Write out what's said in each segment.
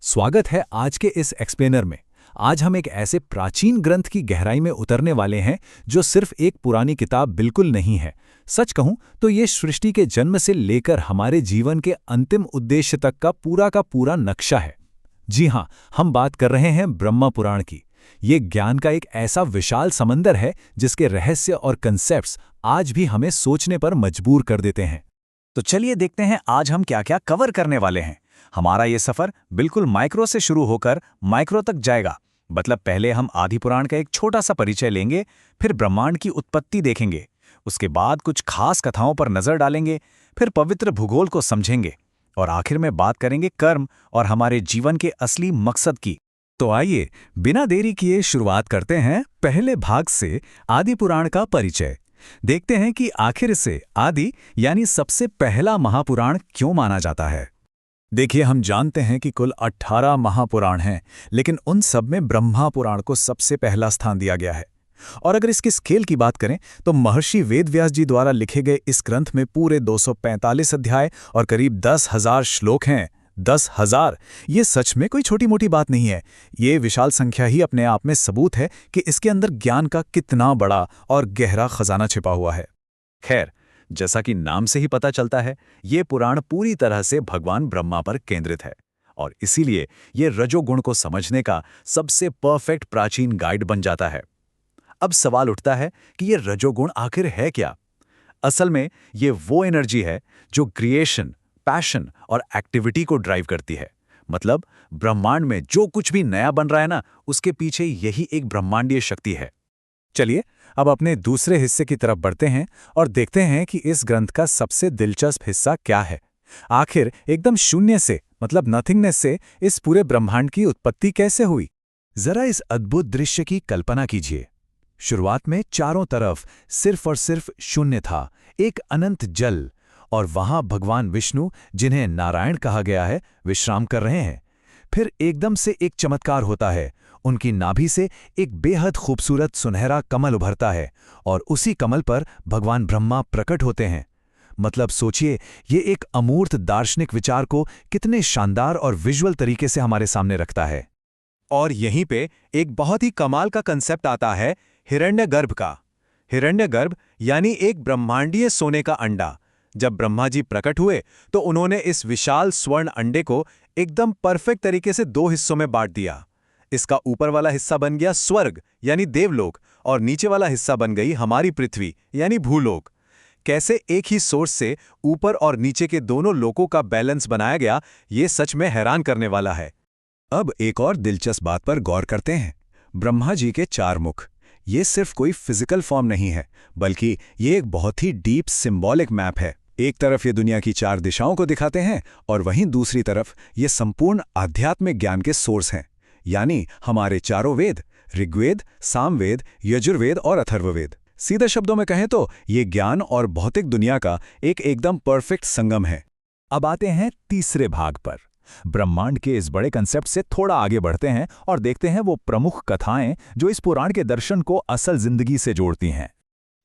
स्वागत है आज के इस एक्सप्लेनर में। आज हम एक ऐसे प्राचीन ग्रंथ की गहराई में उतरने वाले हैं जो सिर्फ एक पुरानी किताब बिल्कुल नहीं है। सच कहूं तो ये सृष्टि के जन्म से लेकर हमारे जीवन के अंतिम उद्देश्य तक का पूरा नक्शा है। जी हाँ, हम बात कर रहे हैं ब्रह्मा पुराण की। ये ज्ञान का एक ऐसा विशाल समंदर है जिसके रहस्य और कंसेप्ट्स आज भी हमें सोचने पर मजबूर कर देते हैं। तो चलिए देखते हैं आज हम क्या क्या कवर करने वाले हैं। हमारा ये सफर बिल्कुल माइक्रो से शुरू होकर माइक्रो तक जाएगा। मतलब पहले हम आदि पुराण का एक छोटा सा परिचय लेंगे, फिर ब्रह्मांड की उत्पत्ति देखेंगे, उसके बाद कुछ खास कथाओं पर नजर डालेंगे, फिर पवित्र भूगोल को समझेंगे और आखिर में बात करेंगे कर्म और हमारे जीवन के असली मकसद की। तो आइए बिना देरी किए शुरुआत करते हैं पहले भाग से, आदि पुराण का परिचय। देखते हैं कि आखिर इसे आदि यानी सबसे पहला महापुराण क्यों माना जाता है। देखिए, हम जानते हैं कि कुल 18 महापुराण हैं, लेकिन उन सब में ब्रह्मा पुराण को सबसे पहला स्थान दिया गया है। और अगर इसकी स्केल की बात करें तो महर्षि वेदव्यास जी द्वारा लिखे गए इस ग्रंथ में पूरे 245 अध्याय और करीब 10,000 श्लोक हैं। 10,000! ये सच में कोई छोटी मोटी बात नहीं है। ये विशाल संख्या ही अपने आप में सबूत है कि इसके अंदर ज्ञान का कितना बड़ा और गहरा खजाना छिपा हुआ है। खैर, जैसा कि नाम से ही पता चलता है, ये पुराण पूरी तरह से भगवान ब्रह्मा पर केंद्रित है और इसीलिए ये रजोगुण को समझने का सबसे परफेक्ट प्राचीन गाइड बन जाता है। अब सवाल उठता है कि ये रजोगुण आखिर है क्या? असल में ये वो एनर्जी है जो क्रिएशन, पैशन और एक्टिविटी को ड्राइव करती है। मतलब ब्रह्मांड में जो कुछ भी नया बन रहा है ना, उसके पीछे यही एक ब्रह्मांडीय शक्ति है। चलिए अब अपने दूसरे हिस्से की तरफ बढ़ते हैं और देखते हैं कि इस ग्रंथ का सबसे दिलचस्प हिस्सा क्या है। आखिर एकदम शून्य से, मतलब नथिंगनेस से, इस पूरे ब्रह्मांड की उत्पत्ति कैसे हुई? जरा इस अद्भुत दृश्य की कल्पना कीजिए। शुरुआत में चारों तरफ सिर्फ और सिर्फ शून्य था, एक अनंत जल, और वहां भगवान विष्णु, जिन्हें नारायण कहा गया है, विश्राम कर रहे हैं। फिर एकदम से एक चमत्कार होता है। उनकी नाभि से एक बेहद खूबसूरत सुनहरा कमल उभरता है और उसी कमल पर भगवान ब्रह्मा प्रकट होते हैं। मतलब सोचिए, ये एक अमूर्त दार्शनिक विचार को कितने शानदार और विजुअल तरीके से हमारे सामने रखता है। और यहीं पे एक बहुत ही कमाल का कंसेप्ट आता है, हिरण्यगर्भ का। हिरण्यगर्भ यानी एक ब्रह्मांडीय सोने का अंडा। जब ब्रह्मा जी प्रकट हुए तो उन्होंने इस विशाल स्वर्ण अंडे को एकदम परफेक्ट तरीके से दो हिस्सों में बांट दिया। इसका ऊपर वाला हिस्सा बन गया स्वर्ग यानी देवलोक, और नीचे वाला हिस्सा बन गई हमारी पृथ्वी यानी भूलोक। कैसे एक ही सोर्स से ऊपर और नीचे के दोनों लोकों का बैलेंस बनाया गया, ये सच में हैरान करने वाला है। अब एक और दिलचस्प बात पर गौर करते हैं। ब्रह्मा जी के चार मुख, ये सिर्फ कोई फिजिकल फॉर्म नहीं है, बल्कि ये एक बहुत ही डीप सिंबॉलिक मैप है। एक तरफ ये दुनिया की चार दिशाओं को दिखाते हैं और वहीं दूसरी तरफ ये संपूर्ण आध्यात्मिक ज्ञान के सोर्स हैं, यानी हमारे चारों वेद, ऋग्वेद, सामवेद, यजुर्वेद और अथर्ववेद। सीधे शब्दों में कहें तो ये ज्ञान और भौतिक दुनिया का एक एकदम परफेक्ट संगम है। अब आते हैं तीसरे भाग पर। ब्रह्मांड के इस बड़े कंसेप्ट से थोड़ा आगे बढ़ते हैं और देखते हैं वो प्रमुख कथाएं जो इस पुराण के दर्शन को असल जिंदगी से जोड़ती हैं।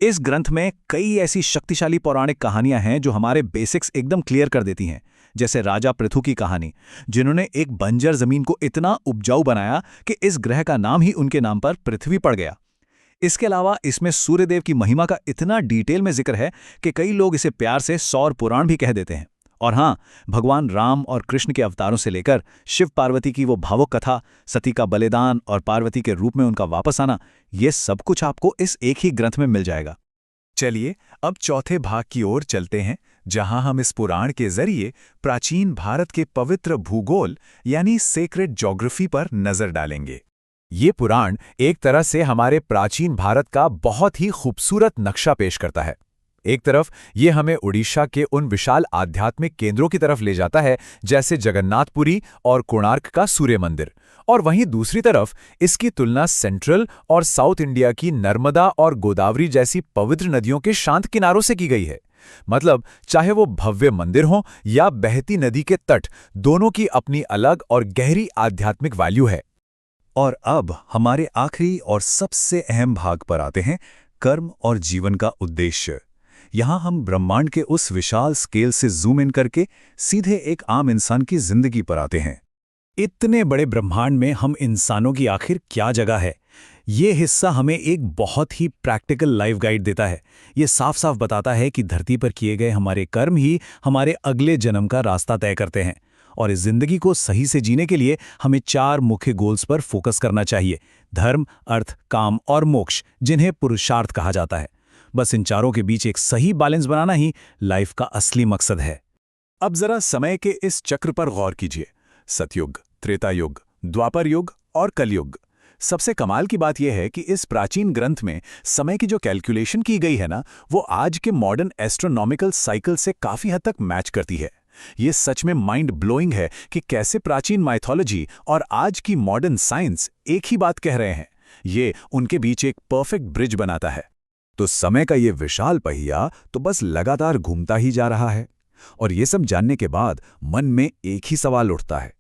इस ग्रंथ में कई ऐसी शक्तिशाली पौराणिक कहानियां हैं जो हमारे बेसिक्स एकदम क्लियर कर देती हैं। जैसे राजा पृथु की कहानी, जिन्होंने एक बंजर जमीन को इतना उपजाऊ बनाया कि इस ग्रह का नाम ही उनके नाम पर पृथ्वी पड़ गया। इसके अलावा इसमें सूर्यदेव की महिमा का इतना डिटेल में जिक्र है कि कई लोग इसे प्यार से सौर पुराण भी कह देते हैं। और हाँ, भगवान राम और कृष्ण के अवतारों से लेकर शिव पार्वती की वो भावुक कथा, सती का बलिदान और पार्वती के रूप में उनका वापस आना, ये सब कुछ आपको इस एक ही ग्रंथ में मिल जाएगा। चलिए अब चौथे भाग की ओर चलते हैं, जहां हम इस पुराण के जरिए प्राचीन भारत के पवित्र भूगोल यानी सेक्रेड ज्योग्राफी पर नजर डालेंगे। ये पुराण एक तरह से हमारे प्राचीन भारत का बहुत ही खूबसूरत नक्शा पेश करता है। एक तरफ ये हमें उड़ीसा के उन विशाल आध्यात्मिक केंद्रों की तरफ ले जाता है, जैसे जगन्नाथपुरी और कोणार्क का सूर्य मंदिर, और वहीं दूसरी तरफ इसकी तुलना सेंट्रल और साउथ इंडिया की नर्मदा और गोदावरी जैसी पवित्र नदियों के शांत किनारों से की गई है। मतलब चाहे वो भव्य मंदिर हो या बहती नदी के तट, दोनों की अपनी अलग और गहरी आध्यात्मिक वैल्यू है। और अब हमारे आखिरी और सबसे अहम भाग पर आते हैं, कर्म और जीवन का उद्देश्य। यहाँ हम ब्रह्मांड के उस विशाल स्केल से जूम इन करके सीधे एक आम इंसान की जिंदगी पर आते हैं। इतने बड़े ब्रह्मांड में हम इंसानों की आखिर क्या जगह है? ये हिस्सा हमें एक बहुत ही प्रैक्टिकल लाइफ गाइड देता है। ये साफ साफ बताता है कि धरती पर किए गए हमारे कर्म ही हमारे अगले जन्म का रास्ता तय करते हैं। और इस जिंदगी को सही से जीने के लिए हमें 4 मुख्य गोल्स पर फोकस करना चाहिए: धर्म, अर्थ, काम और मोक्ष, जिन्हें पुरुषार्थ कहा जाता है। बस इन चारों के बीच एक सही बैलेंस बनाना ही लाइफ का असली मकसद है। अब जरा समय के इस चक्र पर गौर कीजिए। सतयुग, त्रेता युग, द्वापर युग और कलयुग। सबसे कमाल की बात यह है कि इस प्राचीन ग्रंथ में समय की जो कैलकुलेशन की गई है ना, वो आज के मॉडर्न एस्ट्रोनॉमिकल साइकिल से काफी हद तक मैच करती है। ये सच में माइंड ब्लोइंग है कि कैसे प्राचीन माइथोलॉजी और आज की मॉडर्न साइंस एक ही बात कह रहे हैं। ये उनके बीच एक परफेक्ट ब्रिज बनाता है। तो समय का ये विशाल पहिया तो बस लगातार घूमता ही जा रहा है। और ये सब जानने के बाद मन में एक ही सवाल उठता है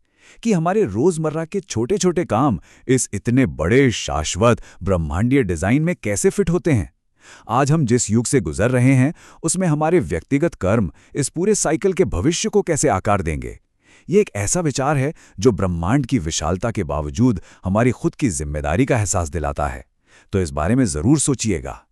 कि हमारे रोजमर्रा के छोटे छोटे काम इस इतने बड़े शाश्वत ब्रह्मांडीय डिजाइन में कैसे फिट होते हैं। आज हम जिस युग से गुजर रहे हैं उसमें हमारे व्यक्तिगत कर्म इस पूरे साइकिल के भविष्य को कैसे आकार देंगे। ये एक ऐसा विचार है जो ब्रह्मांड की विशालता के बावजूद हमारी खुद की जिम्मेदारी का एहसास दिलाता है। तो इस बारे में जरूर सोचिएगा।